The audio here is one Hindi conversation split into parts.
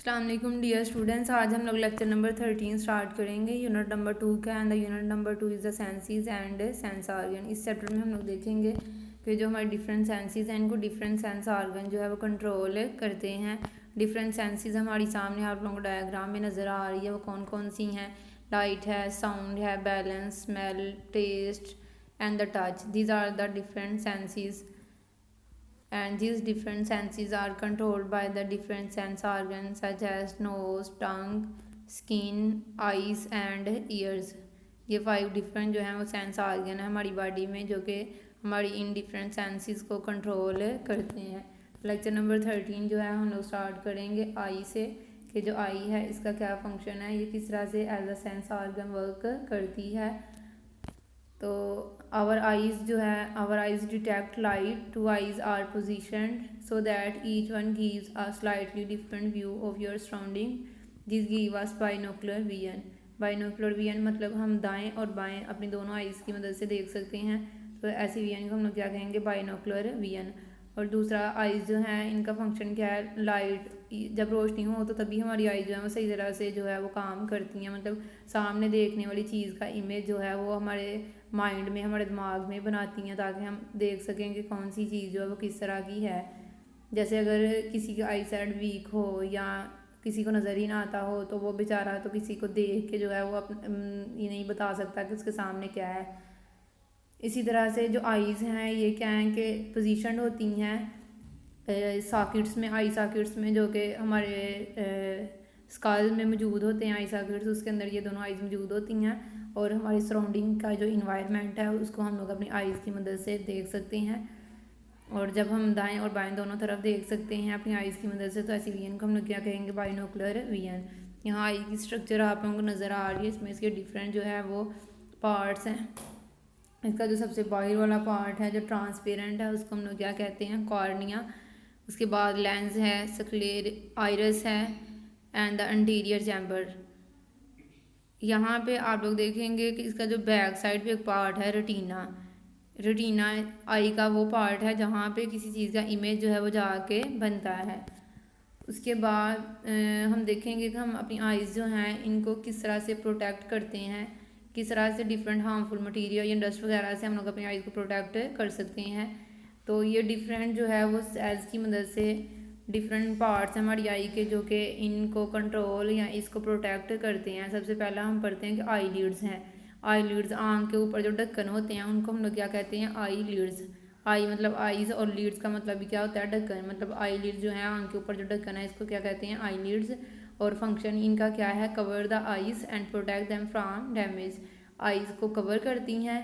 अस्सलाम वालेकुम डियर स्टूडेंट्स। आज हम लोग लेक्चर नंबर 13 स्टार्ट करेंगे। यूनिट नंबर 2 का and the unit number 2 is the senses and sense organ. इस चैप्टर में हम लोग देखेंगे कि जो हमारे डिफरेंट सेंसेस हैं इनको डिफरेंट सेंस ऑर्गन जो है वो कंट्रोल करते हैं। डिफरेंट सेंसेस हमारी सामने आप लोगों को डायग्राम में नज़र आ रही है, वो कौन कौन सी हैं। लाइट है, साउंड है, balance, smell, taste and the touch. These are the different senses and these different senses are controlled by the different sense organs such as nose, tongue, skin, eyes and ears। ये 5 डिफरेंट जो हैं वो सेंस ऑर्गन है हमारी बॉडी में जो कि हमारी इन डिफरेंट सेंसेस को कंट्रोल करते हैं। लेक्चर नंबर 13 जो है हम लोग स्टार्ट करेंगे आई से, कि जो आई है इसका क्या फंक्शन है, ये किस तरह से as a sense organ work करती है। तो आवर आइज़ जो है, our eyes detect light, two eyes are positioned so that each one gives a slightly different view of your surrounding. This give us binocular vision. Binocular vision मतलब हम दाएं और बाएं अपनी दोनों आइज़ की मदद से देख सकते हैं। तो ऐसी विजन को हम लोग क्या कहेंगे, बाइनोकुलर विजन। और दूसरा आइज़ जो है इनका फंक्शन क्या है, लाइट, जब रोशनी हो तो तभी हमारी आइज़ जो है वो सही तरह से जो है वो काम करती हैं। मतलब सामने देखने वाली चीज़ का इमेज जो है वो हमारे माइंड में, हमारे दिमाग में बनाती हैं ताकि हम देख सकें कि कौन सी चीज़ जो है वो किस तरह की है। जैसे अगर किसी की आई साइड वीक हो या किसी को नज़र ही ना आता हो तो वो बेचारा तो किसी को देख के जो है वो ये नहीं बता सकता कि उसके सामने क्या है। इसी तरह से जो आईज़ हैं ये क्या हैं कि पोजीशन होती हैं सॉकेट्स में, आई सॉकेट्स में, जो कि हमारे स्कल में मौजूद होते हैं आई सॉकेट्स, उसके अंदर ये दोनों आइज़ मौजूद होती हैं। और हमारी सराउंडिंग का जो इन्वायरमेंट है उसको हम लोग अपनी आइज़ की मदद से देख सकते हैं। और जब हम दाएं और बाएं दोनों तरफ देख सकते हैं अपनी आइज़ की मदद से तो ऐसी विजन को हम लोग क्या कहेंगे, बाइनोकुलर विजन। यहाँ आई की स्ट्रक्चर आप लोगों को नज़र आ रही है, इसमें इसके डिफरेंट जो है वो पार्ट्स हैं। इसका जो सबसे बाहर वाला पार्ट है जो ट्रांसपेरेंट है उसको हम लोग क्या कहते हैं, कॉर्निया। उसके बाद लेंस है, स्क्लेर, आइरस है एंड द एंटीरियर चैम्बर। यहाँ पे आप लोग देखेंगे कि इसका जो बैक साइड पे एक पार्ट है, रेटिना। रेटिना आई का वो पार्ट है जहाँ पे किसी चीज़ का इमेज जो है वो जाके बनता है। उसके बाद हम देखेंगे कि हम अपनी आइज़ जो हैं इनको किस तरह से प्रोटेक्ट करते हैं, किस तरह से डिफरेंट हार्मफुल मटेरियल या डस्ट वगैरह से हम लोग अपनी आइज़ को प्रोटेक्ट कर सकते हैं। तो ये डिफरेंट जो है वो सेल्स की मदद से डिफरेंट पार्ट्स हमारी आई के जो कि इनको कंट्रोल या इसको प्रोटेक्ट करते हैं। सबसे पहला हम पढ़ते हैं कि आई लीड्स हैं। आई लीड्स, आँख के ऊपर जो ढक्कन होते हैं उनको हम लोग क्या कहते हैं, आई लीड्स। आई मतलब आईज और लीड्स का मतलब भी क्या होता है, ढक्कन। मतलब आई लीड्स जो है आँख के ऊपर जो ढक्कन है इसको क्या कहते हैं, आई लीड्स। और फंक्शन इनका क्या है, cover the eyes and protect them from damage. Eyes को कवर करती हैं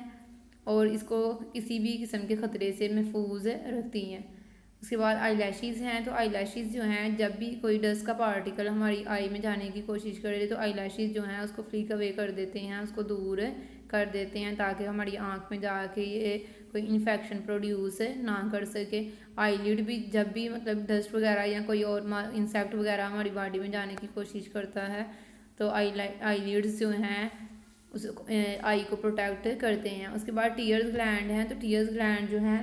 और इसको किसी भी किस्म के ख़तरे से महफूज रखती हैं। उसके बाद आई लैशेज़ हैं। तो आई लैशेज़ जो हैं, जब भी कोई डस्ट का पार्टिकल हमारी आई में जाने की कोशिश करे तो आई लैशेज़ जो हैं उसको फ्लिक अवे कर देते हैं, उसको दूर कर देते हैं ताकि हमारी आँख में जाके ये कोई इन्फेक्शन प्रोड्यूस ना कर सके। आईलिड भी जब भी मतलब डस्ट वगैरह या कोई और इंसेक्ट वगैरह हमारी बॉडी में जाने की कोशिश करता है तो आईलिड्स जो हैं उस आई को प्रोटेक्ट करते हैं। उसके बाद टीयर्स ग्लैंड हैं। तो टीयर्स ग्लैंड जो हैं,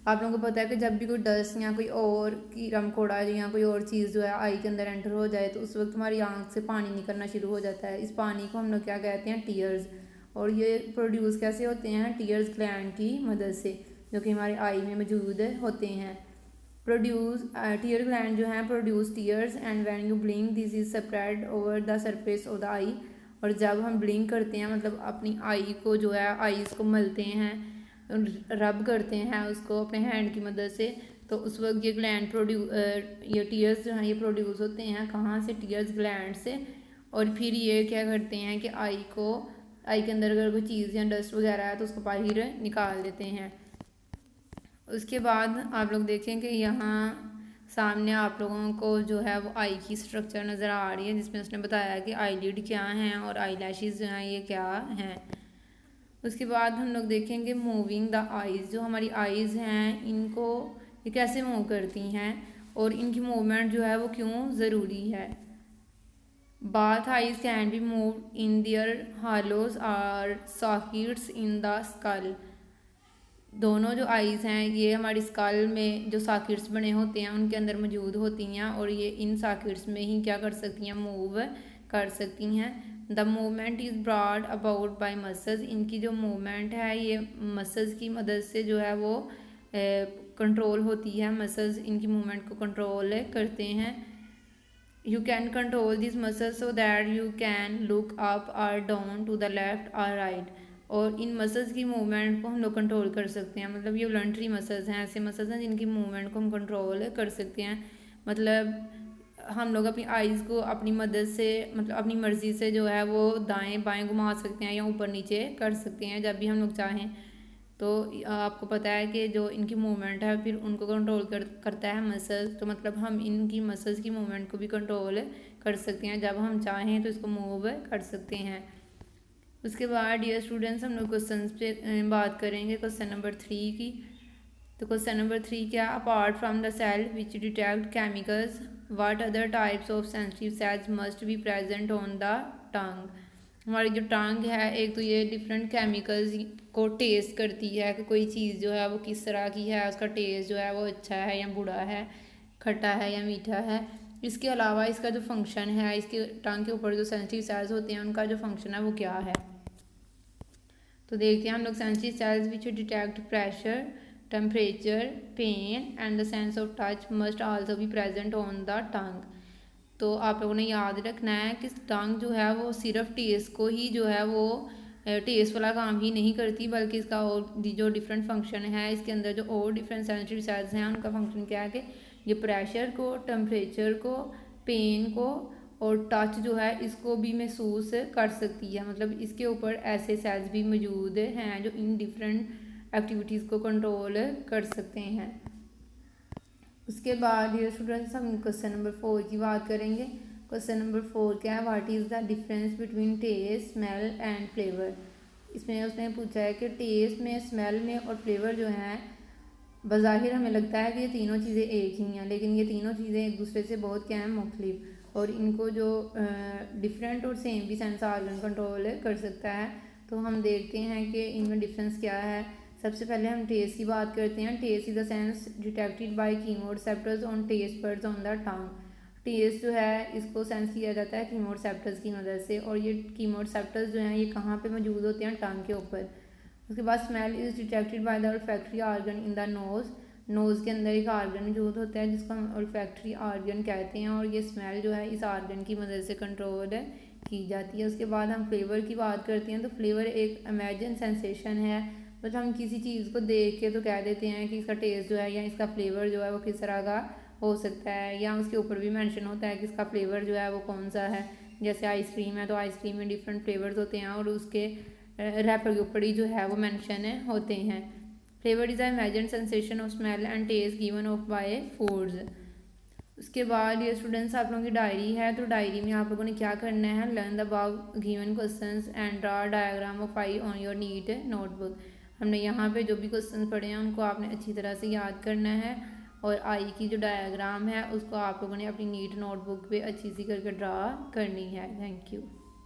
आप लोगों को पता है कि जब भी कोई डस्ट या कोई और कीड़ा मकोड़ा या कोई और चीज़ जो है आई के अंदर एंटर हो जाए तो उस वक्त हमारी आँख से पानी निकलना शुरू हो जाता है। इस पानी को हम लोग क्या कहते हैं, टीयर्स। और ये प्रोड्यूस कैसे होते हैं, टीयर्स ग्लैंड की मदद से, जो कि हमारे आई में मौजूद होते हैं। प्रोड्यूस टीयर ग्लैंड जो हैं produce tears and when you blink this is spread over the surface of the eye. और जब हम ब्लिंक करते हैं मतलब अपनी आई को जो है आईज को मलते हैं, रब करते हैं उसको अपने हैंड की मदद से, तो उस वक्त ये ग्लैंड ये टीयर्स जो हैं ये प्रोड्यूस होते हैं कहाँ से, टीयर्स ग्लैंड से। और फिर ये क्या करते हैं कि आई के अंदर अगर कोई चीज़ या डस्ट वगैरह है तो उसको बाहर निकाल देते हैं। उसके बाद आप लोग देखें कि यहाँ सामने आप लोगों को जो है वो आई की स्ट्रक्चर नज़र आ रही है जिसमें उसने बताया कि आईलिड क्या हैं और आई लैशेज़ जो हैं ये क्या हैं। उसके बाद हम लोग देखेंगे मूविंग द आइज़। जो हमारी आइज़ हैं इनको ये कैसे मूव करती हैं और इनकी मूवमेंट जो है वो क्यों ज़रूरी है। Both eyes can be moved in their hollows or sockets in the skull. दोनों जो आईज़ हैं ये हमारी स्कल में जो सॉकेट्स बने होते हैं उनके अंदर मौजूद होती हैं और ये इन सॉकेट्स में ही क्या कर सकती हैं, मूव कर सकती हैं। The movement is broad about by muscles, इनकी जो मूवमेंट है ये मसल्स की मदद से जो है वो कंट्रोल होती है, मसल्स इनकी मूवमेंट को कंट्रोल करते हैं। You can control this muscles so that you can look up और डाउन टू द लेफ्ट और राइट, और इन मसल्स की मूवमेंट को हम लोग कंट्रोल कर सकते हैं। मतलब ये वॉलंटरी मसल्स हैं, ऐसे मसल्स हैं जिनकी मूवमेंट को हम कंट्रोल कर सकते हैं। मतलब हम लोग अपनी आइज़ को अपनी मदद से, मतलब अपनी मर्ज़ी से जो है वो दाएं बाएं घुमा सकते हैं या ऊपर नीचे कर सकते हैं जब भी हम लोग चाहें। तो आपको पता है कि जो इनकी मूवमेंट है फिर उनको कंट्रोल करता है मसल्स, तो मतलब हम इनकी मसल्स की मूवमेंट को भी कंट्रोल कर सकते हैं, जब हम चाहें तो इसको मूव कर सकते हैं। उसके बाद डियर स्टूडेंट्स हम लोग क्वेश्चन पे बात करेंगे क्वेश्चन नंबर 3 की। तो क्वेश्चन नंबर 3 क्या, apart from the cell which detect chemicals what other types of sensitive cells must be present on the tongue. हमारी जो टंग है एक तो ये डिफरेंट केमिकल्स को टेस्ट करती है कि कोई चीज़ जो है वो किस तरह की है, उसका टेस्ट जो है वो अच्छा है या बुरा है, खट्टा है या मीठा है। इसके अलावा इसका जो फंक्शन है, इसके टंग के ऊपर जो सेंसिटिव सेल्स होते हैं उनका जो फंक्शन है वो क्या है। तो देखते हैं हम लोग sensitive cells which detect pressure, temperature, pain and the sense of touch must also be present on the tongue. तो आप लोगों ने याद रखना है कि टंग जो है वो सिर्फ टेस्ट को ही जो है वो टेस्ट वाला काम ही नहीं करती, बल्कि इसका और जो डिफरेंट फंक्शन है इसके अंदर जो और डिफरेंट सेंसिटिव सेल्स हैं उनका फंक्शन क्या है कि ये प्रेशर को, टेम्परेचर को, पेन को और टच जो है इसको भी महसूस कर सकती है। मतलब इसके ऊपर ऐसे सेल्स भी मौजूद हैं जो इन डिफरेंट एक्टिविटीज़ को कंट्रोल कर सकते हैं। उसके बाद ये स्टूडेंट्स हम क्वेश्चन नंबर 4 की बात करेंगे। क्वेश्चन नंबर 4 क्या है, what is the difference between taste, smell and flavour. इसमें उसने पूछा है कि टेस्ट में, स्मेल में और फ्लेवर जो है बज़ाहिर हमें लगता है कि ये तीनों चीज़ें एक ही हैं, लेकिन ये तीनों चीज़ें एक दूसरे से बहुत क्या है, मुख्तलिफ, और इनको जो डिफरेंट और सेम भी सेंस ऑर्गन कंट्रोल कर सकता है। तो हम देखते हैं कि इनमें डिफरेंस क्या है। सबसे पहले हम टेस्ट की बात करते हैं। Taste is the sense detected by chemoreceptors on taste buds on the tongue. Taste जो है इसको सेंस किया जाता है कीमोरिसेप्टर्स की मदद से, और ये कीमोरिसेप्टर्स जो हैं ये कहाँ पे मौजूद होते हैं, टंग के ऊपर। उसके बाद smell is detected by the olfactory organ in the nose. Nose के अंदर एक ऑर्गन मौजूद होता है जिसको हम ओल्फैक्टरी ऑर्गन कहते हैं, और ये स्मेल जो है इस ऑर्गन की मदद से कंट्रोल की जाती है। उसके बाद हम फ्लेवर की बात करते हैं। तो फ्लेवर एक इमेजिन सेंसेशन है, मतलब हम किसी चीज़ को देख के तो कह देते हैं कि इसका टेस्ट जो है या इसका फ्लेवर जो है वो किस तरह का हो सकता है, या उसके ऊपर भी मेंशन होता है कि इसका फ्लेवर जो है वो कौन सा है। जैसे आइसक्रीम है तो आइसक्रीम में डिफरेंट फ्लेवर्स होते हैं और उसके रैपर के ऊपर ही जो है वो मेंशन होते हैं। Flavour is a imagine sensation of smell and taste given off by foods. उसके बाद ये स्टूडेंट्स आप लोगों की डायरी है। तो डायरी में आप लोगों ने क्या करना है, learn the above given questions and draw diagram of eye on your neat notebook. हमने यहाँ पे जो भी क्वेश्चन पढ़े हैं उनको आपने अच्छी तरह से याद करना है, और आई की जो डायग्राम है उसको आप लोगों ने अपनी नीट नोटबुक पे अच्छी सी करके ड्रा करनी है। Thank you.